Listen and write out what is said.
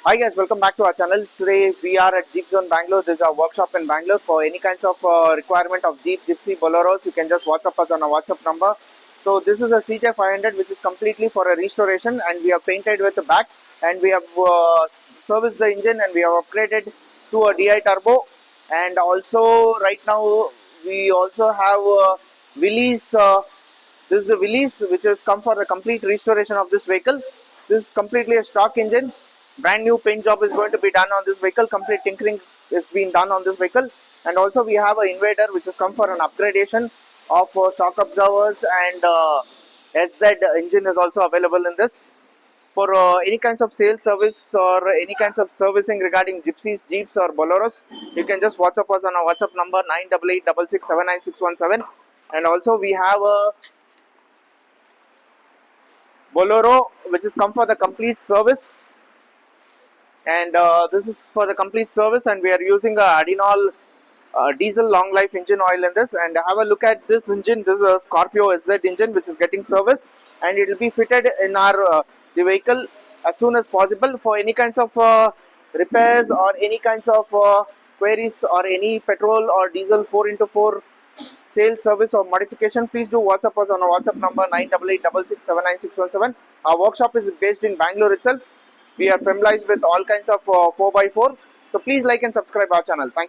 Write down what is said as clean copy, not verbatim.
Hi guys, welcome back to our channel. Today we are at Jeepzone Bangalore. This is our workshop in Bangalore. For any kinds of requirement of Jeep, Gypsy, Boleros, you can just WhatsApp us on our WhatsApp number. So this is a CJ500 which is completely for a restoration, and we have painted with the back, and we have serviced the engine, and we have upgraded to a DI turbo. And also right now we also have Willys. This is the Willys which has come for the complete restoration of this vehicle. This is completely a stock engine. Brand new paint job is going to be done on this vehicle. Complete tinkering is being done on this vehicle. And also we have an invader which has come for an upgradation of shock absorbers, and SZ engine is also available in this. For any kinds of sales service or any kinds of servicing regarding Gypsies, Jeeps or Boleros, you can just WhatsApp us on our WhatsApp number 98866799617. And also we have a Bolero which is come for the complete service, and this is for the complete service, and we are using a Adinol diesel long life engine oil in this. And have a look at this engine. This is a Scorpio SZ engine which is getting serviced, and it will be fitted in our the vehicle as soon as possible. For any kinds of repairs or any kinds of queries or any petrol or diesel 4x4 sales service or modification, please do WhatsApp us on our WhatsApp number 98866799617. Our workshop is based in Bangalore itself. We are familiarized with all kinds of 4x4. So please like and subscribe our channel. Thank you.